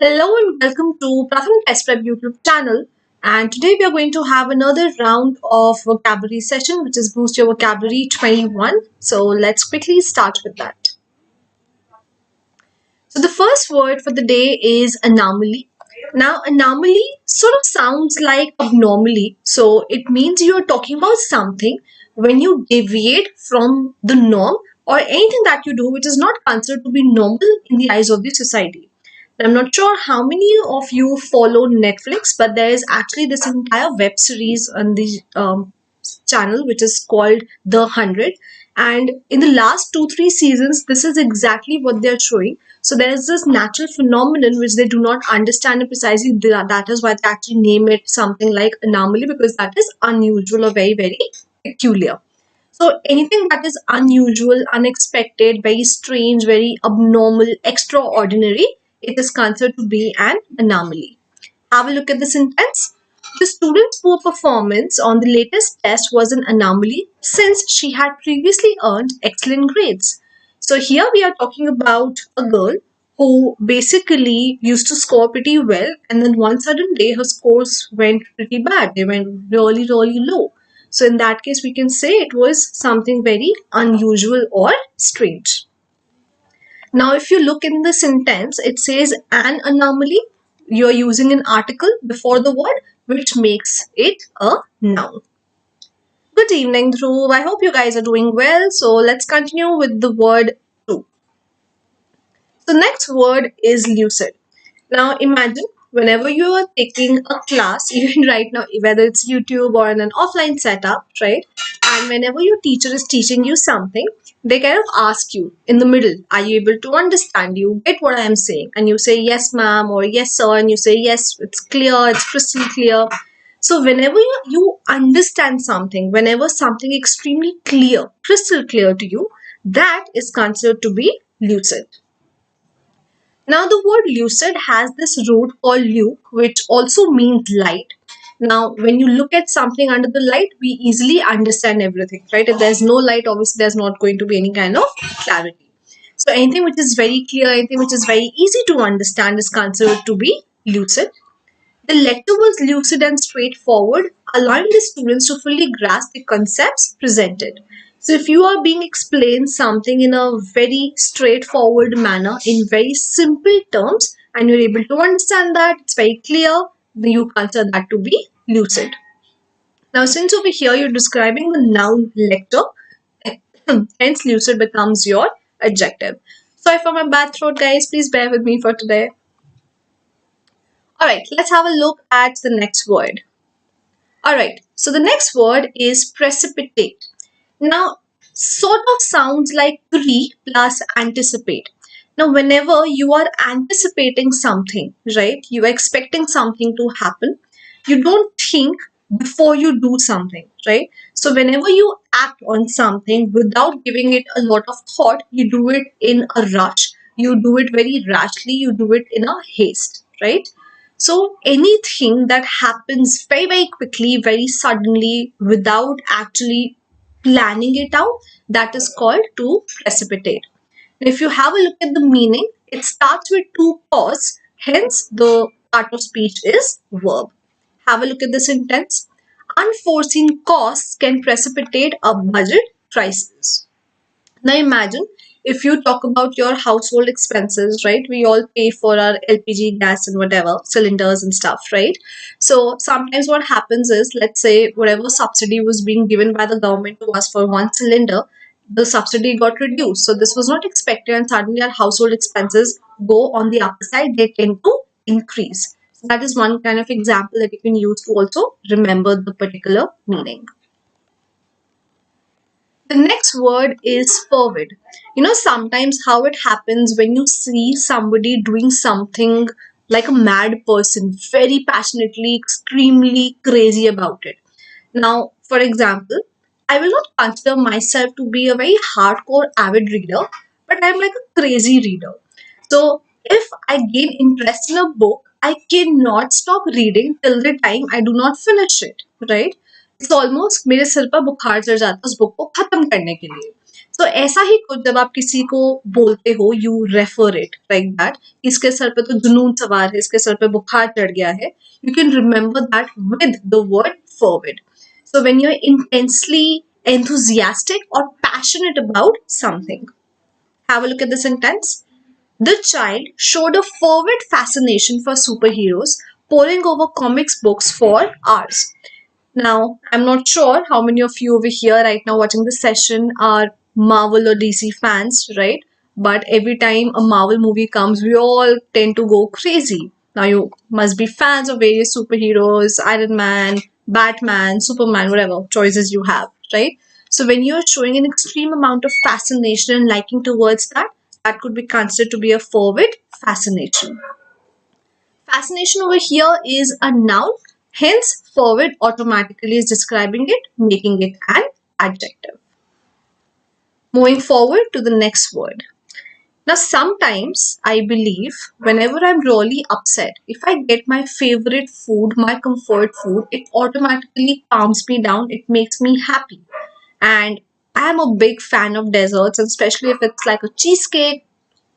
Hello and welcome to PRATHAM Test Prep YouTube channel. And today we are going to have another round of vocabulary session, which is Boost Your Vocabulary 21. So let's quickly start with that. So the first word for the day is anomaly. Now, anomaly sort of sounds like abnormally. So it means you are talking about something when you deviate from the norm or anything that you do which is not considered to be normal in the eyes of the society. I'm not sure how many of you follow Netflix, but there is actually this entire web series on the channel which is called The 100. And in the last 2-3 seasons, this is exactly what they're showing. So there is this natural phenomenon which they do not understand precisely. That is why they actually name it something like anomaly, because that is unusual or very, very peculiar. So anything that is unusual, unexpected, very strange, very abnormal, extraordinary, it is considered to be an anomaly. Have a look at the sentence. The student's poor performance on the latest test was an anomaly since she had previously earned excellent grades. So here we are talking about a girl who basically used to score pretty well, and then one sudden day her scores went pretty bad. They went really, really low. So in that case, we can say it was something very unusual or strange. Now, if you look in the sentence, it says an anomaly. You're using an article before the word, which makes it a noun. Good evening, Dhruv. I hope you guys are doing well. So let's continue with the word to. The next word is lucid. Now imagine whenever you are taking a class, even right now, whether it's YouTube or in an offline setup, right? And whenever your teacher is teaching you something, they kind of ask you in the middle, are you able to understand? You get what I am saying? And you say, yes, ma'am, or yes, sir. And you say, yes, it's clear, it's crystal clear. So whenever you understand something, whenever something extremely clear, crystal clear to you, that is considered to be lucid. Now the word lucid has this root called luke, which also means light. Now when you look at something under the light, we easily understand everything, right? If there's no light, obviously there's not going to be any kind of clarity. So anything which is very clear, anything which is very easy to understand is considered to be lucid. The lecture was lucid and straightforward, allowing the students to fully grasp the concepts presented. So if you are being explained something in a very straightforward manner, in very simple terms, and you're able to understand that, it's very clear, then you consider that to be lucid. Now, since over here you're describing the noun lecture, hence lucid becomes your adjective. Sorry for my bad throat, guys. Please bear with me for today. Alright, let's have a look at the next word. Alright, so the next word is precipitate. Now, sort of sounds like pre plus anticipate. Now, whenever you are anticipating something, right, you are expecting something to happen, you don't think before you do something, right? So, whenever you act on something without giving it a lot of thought, you do it in a rush, you do it very rashly, you do it in a haste, right? So anything that happens very, very quickly, very suddenly, without actually planning it out, that is called to precipitate. And if you have a look at the meaning, it starts with to cause, hence the part of speech is verb. Have a look at the sentence. Unforeseen costs can precipitate a budget crisis. Now imagine if you talk about your household expenses, right? We all pay for our LPG, gas and whatever, cylinders and stuff, right? So sometimes what happens is, let's say whatever subsidy was being given by the government to us for one cylinder, the subsidy got reduced. So this was not expected, and suddenly our household expenses go on the upper side, they tend to increase. So that is one kind of example that you can use to also remember the particular meaning. The next word is fervid. You know, sometimes how it happens when you see somebody doing something like a mad person, very passionately, extremely crazy about it. Now, for example, I will not consider myself to be a very hardcore avid reader, but I'm like a crazy reader. So, if I gain interest in a book, I cannot stop reading till the time I do not finish it, right? It's almost मेरे सिर पर बुखार चढ़ जाता है उस book को खत्म करने के लिए. So ऐसा ही कुछ जब आप किसी को बोलते हो, you refer it like that. इसके सर पे तो जुनून सवार है, इसके सर पे बुखार चढ़ गया है. You can remember that with the word fervid. So when you're intensely enthusiastic or passionate about something. Have a look at the sentence. The child showed a fervid fascination for superheroes, poring over comics books for hours. Now, I'm not sure how many of you over here right now watching this session are Marvel or DC fans, right? But every time a Marvel movie comes, we all tend to go crazy. Now, you must be fans of various superheroes, Iron Man, Batman, Superman, whatever choices you have, right? So, when you're showing an extreme amount of fascination and liking towards that, that could be considered to be a fervid fascination. Fascination over here is a noun, hence fervid automatically is describing it, making it an adjective. Moving forward to the next word. Now sometimes I believe whenever I'm really upset, if I get my favorite food, my comfort food, it automatically calms me down, it makes me happy. And I'm a big fan of desserts, and especially if it's like a cheesecake,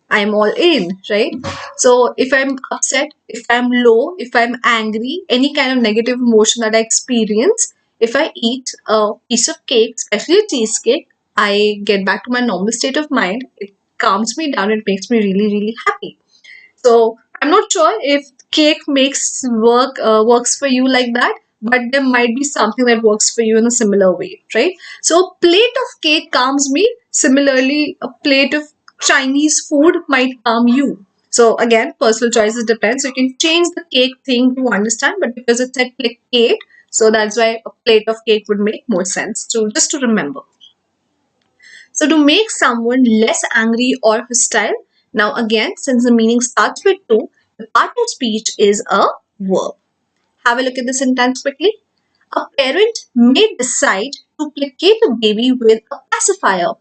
I'm all in, right? So if I'm upset, if I'm low, if I'm angry, any kind of negative emotion that I experience, if I eat a piece of cake, especially a cheesecake, I get back to my normal state of mind. It calms me down. It makes me really, really happy. So I'm not sure if cake works for you like that, but there might be something that works for you in a similar way, right? So a plate of cake calms me. Similarly, a plate of Chinese food might calm you. So again, personal choices depend. So you can change the cake thing to understand, but because it's said cake, so that's why a plate of cake would make more sense to just to remember. So to make someone less angry or hostile, now again, since the meaning starts with to, the part of speech is a verb. Have a look at the sentence quickly. A parent may decide to placate a baby with a pacifier.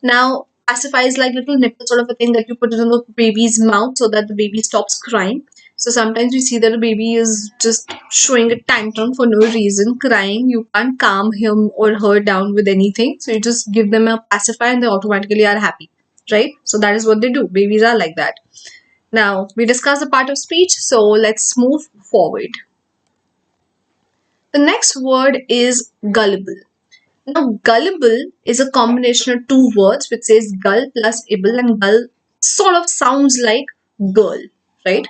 Now, pacifier is like little nipple sort of a thing that you put it in the baby's mouth so that the baby stops crying. So sometimes we see that a baby is just showing a tantrum for no reason, crying. You can't calm him or her down with anything. So you just give them a pacifier and they automatically are happy, right? So that is what they do. Babies are like that. Now, we discussed the part of speech. So let's move forward. The next word is gullible. Now, gullible is a combination of two words which says gull plus able, and gull sort of sounds like girl, right?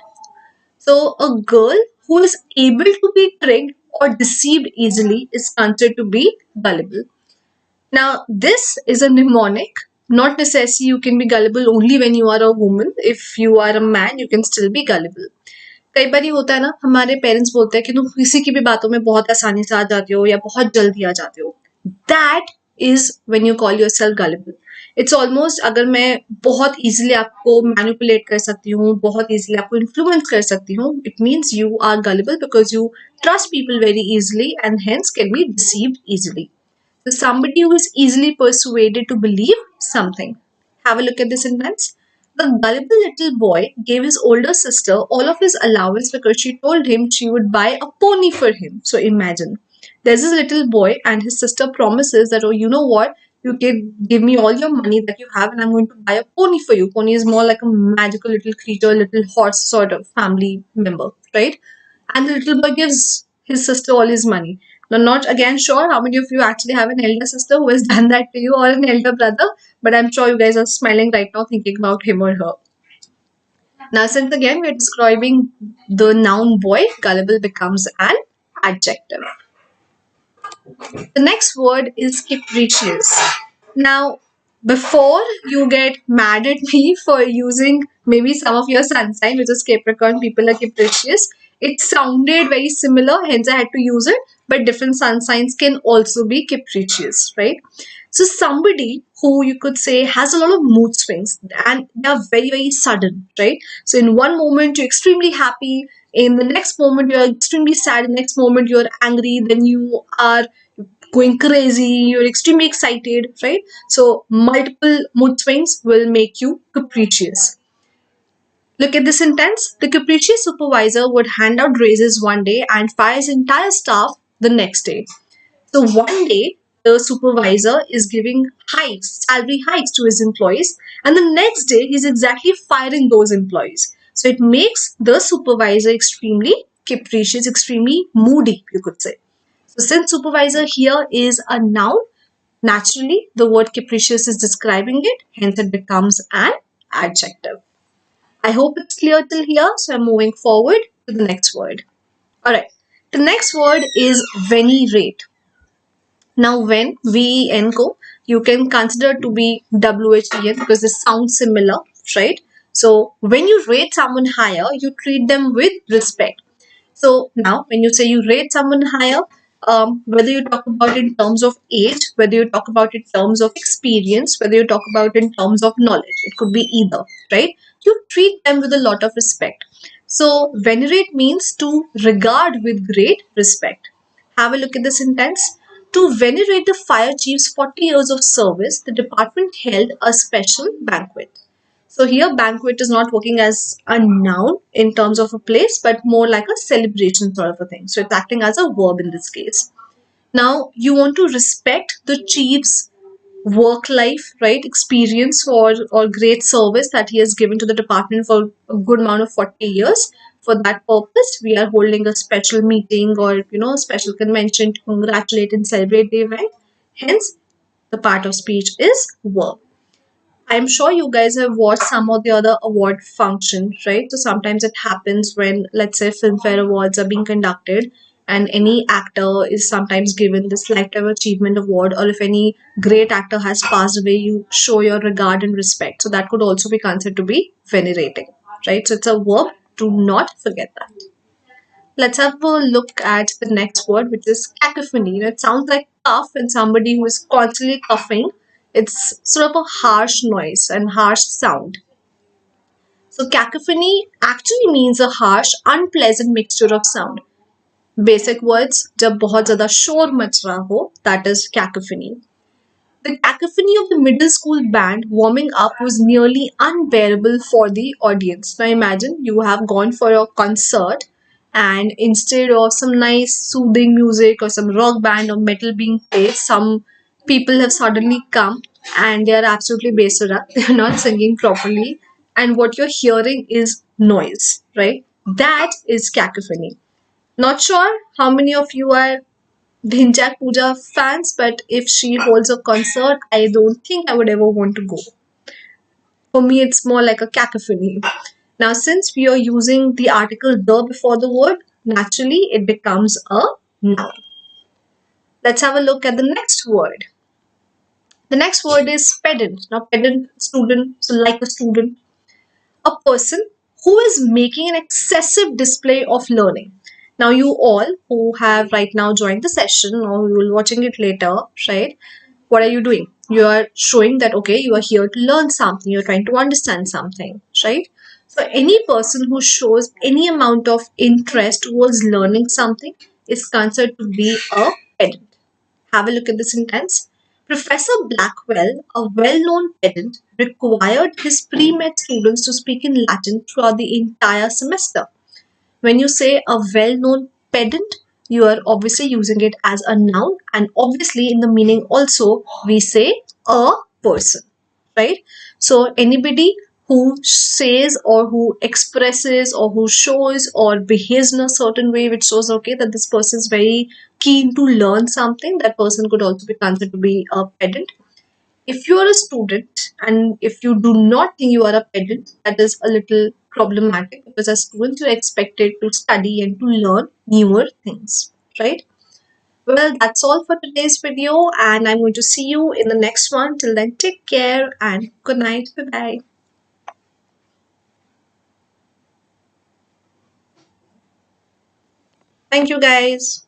So, a girl who is able to be tricked or deceived easily is considered to be gullible. Now, this is a mnemonic. Not necessarily you can be gullible only when you are a woman. If you are a man, you can still be gullible. कई बार ये होता है ना, हमारे parents बोलते हैं कि तुम किसी की भी बातों में बहुत आसानी से आ जाते हो या बहुत जल्दी आ जाते हो. That is when you call yourself gullible. It's almost अगर मैं बहुत easily आपको manipulate कर सकती हूँ, बहुत easily आपको influence कर सकती हूँ, it means you are gullible because you trust people very easily and hence can be deceived easily. So somebody who is easily persuaded to believe something. Have a look at this sentence. The gullible little boy gave his older sister all of his allowance because she told him she would buy a pony for him. So imagine, there's this little boy and his sister promises that, oh, you know what, you can give me all your money that you have and I'm going to buy a pony for you. Pony is more like a magical little creature, little horse sort of family member, right? And the little boy gives his sister all his money. Now, not again sure how many of you actually have an elder sister who has done that to you or an elder brother, but I'm sure you guys are smiling right now thinking about him or her. Now, since again we're describing the noun boy, gullible becomes an adjective. The next word is capricious. Now, before you get mad at me for using maybe some of your sun sign, which is Capricorn, people are capricious. It sounded very similar, hence I had to use it, but different sun signs can also be capricious, right? So somebody who you could say has a lot of mood swings and they are very, very sudden, right? So in one moment you're extremely happy, in the next moment you're extremely sad, in the next moment you're angry, then you are going crazy, you're extremely excited, right? So multiple mood swings will make you capricious. Look at the sentence. The capricious supervisor would hand out raises one day and fire his entire staff the next day. So one day, the supervisor is giving hikes, salary hikes to his employees, and the next day he's exactly firing those employees. So it makes the supervisor extremely capricious, extremely moody, you could say. So since supervisor here is a noun, naturally the word capricious is describing it, hence it becomes an adjective. I hope it's clear till here, so I'm moving forward to the next word. Alright, the next word is venerate. Now, when VEN go, you can consider to be WHEN because they sound similar, right? So, when you rate someone higher, you treat them with respect. So now, when you say you rate someone higher, whether you talk about in terms of age, whether you talk about in terms of experience, whether you talk about in terms of knowledge, it could be either, right? You treat them with a lot of respect. So venerate means to regard with great respect. Have a look at the sentence. To venerate the fire chief's 40 years of service, the department held a special banquet. So here banquet is not working as a noun in terms of a place, but more like a celebration sort of a thing. So it's acting as a verb in this case. Now you want to respect the chief's work life, right, experience or great service that he has given to the department for a good amount of 40 years. For that purpose, we are holding a special meeting or a special convention to congratulate and celebrate the event. Hence, the part of speech is verb. I'm sure you guys have watched some of the other award functions, right? So sometimes it happens when, let's say, Filmfare Awards are being conducted and any actor is sometimes given this Lifetime Achievement Award, or if any great actor has passed away, you show your regard and respect. So that could also be considered to be venerating, right? So it's a verb. Do not forget that. Let's have a look at the next word, which is cacophony. It sounds like cough, and somebody who is constantly coughing. It's sort of a harsh noise and harsh sound. So cacophony actually means a harsh, unpleasant mixture of sound. Basic words, जब बहुत ज़्यादा शोर much रहा हो, that is cacophony. The cacophony of the middle school band warming up was nearly unbearable for the audience. Now imagine you have gone for a concert and instead of some nice soothing music or some rock band or metal being played, some people have suddenly come and they are absolutely basura. They are not singing properly, and what you're hearing is noise, right? That is cacophony. Not sure how many of you are Dhinchak Pooja fans, but if she holds a concert, I don't think I would ever want to go. For me, it's more like a cacophony. Now, since we are using the article the before the word, naturally it becomes a noun. Let's have a look at the next word. The next word is pedant. Now, pedant, student, so like a student, a person who is making an excessive display of learning. Now, you all who have right now joined the session or you will be watching it later, right? What are you doing? You are showing that, okay, you are here to learn something, you're trying to understand something, right? So, any person who shows any amount of interest towards learning something is considered to be a pedant. Have a look at the sentence. Professor Blackwell, a well-known pedant, required his pre-med students to speak in Latin throughout the entire semester. When you say a well-known pedant, you are obviously using it as a noun, and obviously in the meaning also we say a person, right? So anybody who says or who expresses or who shows or behaves in a certain way which shows, okay, that this person is very keen to learn something, that person could also be considered to be a pedant. If you are a student and if you do not think you are a pedant, that is a little problematic, because as students you're expected to study and to learn newer things, right? Well, that's all for today's video, and I'm going to see you in the next one. Till then, take care and good night. Bye bye. Thank you, guys.